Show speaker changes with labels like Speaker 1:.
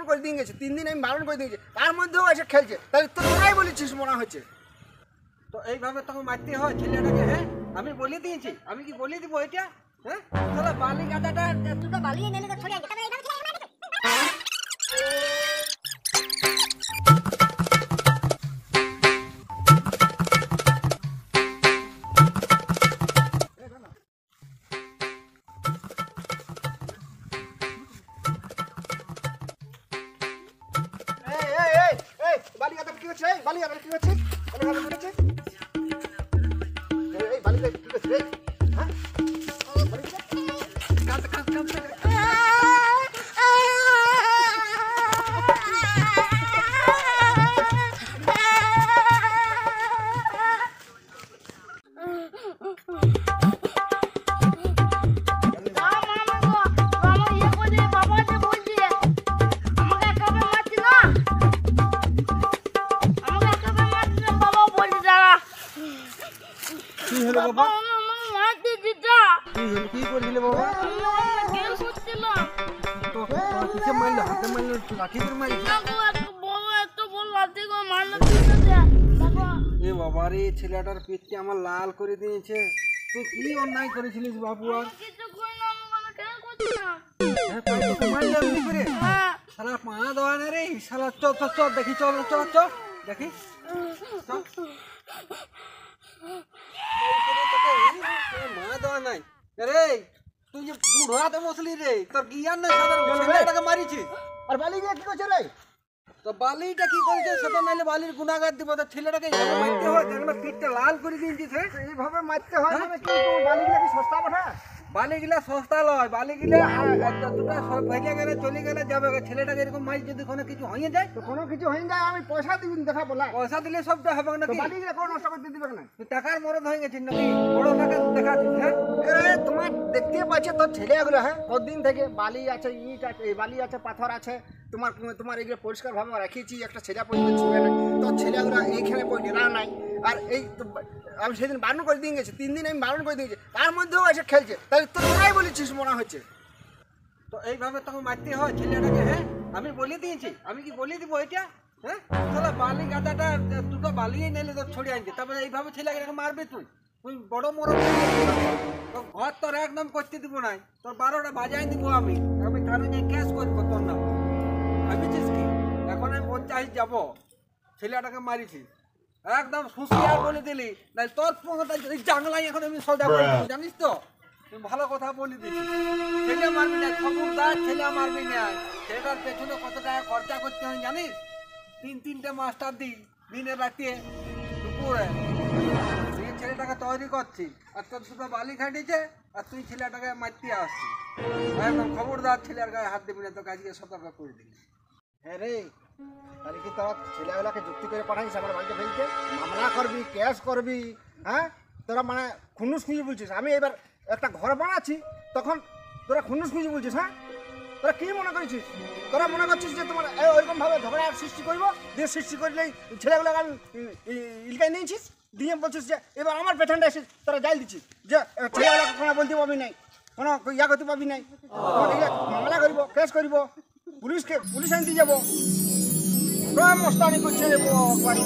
Speaker 1: করে দিয়ে গেছে, 3 দিন আমি বারণ করে দিয়েছি, তার মধ্যেও এসে খেলছে। তাহলে তোরাই বলেছিস মনে হচ্ছে।
Speaker 2: তো এইভাবে তোকে মারতে হয় ছেলেটাকে? হ্যাঁ, আমি বলে দিয়েছি, আমি কি বলে দিব এটা? হ্যাঁ, তাহলে বালি গাদাটা
Speaker 3: তুই তো বালিয়ে নেলে তো ছড়িয়ে তবে এইভাবে ছেলে মারবে।
Speaker 1: এই বালি গাদা কি হচ্ছে? এই বালি গাদা কি হচ্ছে? বালি গাদা কি হচ্ছে? এই বালি গাদা কি হচ্ছে? হ্যাঁ, বালি গাদা কাজ
Speaker 2: কি হলো বাবা? কি করছিলে বাবা? তো কিসে মারলো? হাতে মারলো, লাঠি দিয়ে মারলো? এ বাবা রে, ছেলেটার পেটকে আমার লাল করে দিয়েছে। তুই কি অন্যায় করেছিলিস বাবু? আর হ্যাঁ, তাই তোকে মারলে এমনি করে? শালা পা দেওয়া না রে শালা। চ চ চ দেখি, চল চ চ দেখি। মা দেওয়া নাই রে, তুই যে বুড়ো হাতে বসলি রে, তোর জ্ঞান নাই সাধারণ ছেলেটাকে মারিছিস।
Speaker 1: আর বালি গাদা কি করছে রে?
Speaker 2: তো বালিটা কি করেছে সেটা নাইলে বালির গুণাগার দিব। তো ছেলেটাকে এইভাবে মারতে হয়, দেখনা পিঠটা লাল করে দিয়েছিস। হ্যাঁ,
Speaker 1: এইভাবে মারতে হয় মানে কি? তোমার বালি গাদা কি সস্তা পাঠা?
Speaker 2: বালিগুলা সস্তা লয়, বালিগুলা দুটা ভেজে গেলে চলে গেলে যাবে। ছেলেটাকে এরকম মাছ যদি কোনো কিছু হয়ে যায়,
Speaker 1: তো কোনো কিছু হয়ে যায় আমি পয়সা দিবি দেখা বলা।
Speaker 2: পয়সা দিলে সবটা হবে
Speaker 1: তো
Speaker 2: নাকি?
Speaker 1: বালি গাদা কোনো নষ্ট করতে দিবে না।
Speaker 2: তুই টাকার মরদ হয়ে গেছিস নাকি? বড় টাকা দেখাচ্ছিস? হ্যাঁ,
Speaker 1: আরে তোমার দেখতে পাচ্ছে তোর ছেলেগুলো, হ্যাঁ কতদিন থেকে বালি আছে, ইট আছে, এই বালি আছে, পাথর আছে, তোমার তোমার এগুলো পরিষ্কার ভাবে রাখিয়েছি, একটা ছেলে পর্যন্ত ছুঁয়ে না। তোর ছেলেগুলো এইখানে পড়ে ডেরা নাই। আর এই আমি সেদিন বারণ করে দিয়ে গেছি, 3 দিন আমি বারণ করে দিয়েছি, তার মধ্যেও এসে খেলছে। তাহলে তোরাই বলেছিস মনে হচ্ছে।
Speaker 2: তো এইভাবে তোকে মারতে হয় ছেলেটাকে? হ্যাঁ, আমি বলে দিয়েছি, আমি কি বলে দিব এটা? হ্যাঁ, তাহলে বালি গাদাটা দুটো বালিয়ে নিলে তোর ছড়িয়ে আনছে, তারপরে এইভাবে ছেলেটাকে মারবে? তুই তুই বড় মরদ তোর ঘর তোর একদম করতে দিব নাই, তোর 12টা বাজাই দিব। আমি আমি কারণে ক্যাশ করবো তোর নাম। ভাবিছিস কি এখন আমি পঞ্চায়েত যাবো? ছেলেটাকে মারিছিস একদম সুশিয়ার বলে দিলি, নাই তোর জাংলাই এখন আমি সোজা করে দেবো, জানিস তো? তুই ভালো কথা বলে দিছিস। ছেলে মারবি না, খবরদার ছেলে মারবি না। ছেলেটার পেছনে কত টাকা খরচা করতে হয় জানিস? 3-3টে মাস্টার দিই দিনে রাতে দুপুরে। তুই ছেলেটাকে তৈরি করছিস, আর তোর দুটো বালি খাটিয়েছে, আর তুই ছেলেটাকে মারতে আসছিস। একদম খবরদার ছেলের গায়ে হাত দিবি না, তোকে আজকে সতর্ক করে দিবি।
Speaker 1: হ্যাঁ রে, তাহলে কি তোরা ছেলেগুলাকে যুক্তি করে পাঠাইছিস আমার বাড়িতে ফেলতে? মামলা করবি, কেস করবি, হ্যাঁ? তোরা মানে খুনুস খুঁজে বলছিস। আমি এবার একটা ঘর বানাচ্ছি, তখন তোরা খুনুস খুঁজে বলছিস। হ্যাঁ, তোরা কি মনে করেছিস? তোরা মনে করছিস যে তোমার ওইরকম ভাবে ঝগড়া সৃষ্টি করবো, দিয়ে সৃষ্টি করলেই ছেলেগুলোকে আমি ইলকাই নিয়েছিস, দিয়ে বলছিস যে এবার আমার পেছনটা এসে তোরা জাল দিচ্ছিস যে ছেলেগুলোকে কোনো বলতে পারবি নাই, কোনো ইয়া করতে পারবি নাই। মামলা করব, কেস করব, পুলিশ আনতে যাবো, মস্তানি করছে বাড়ি।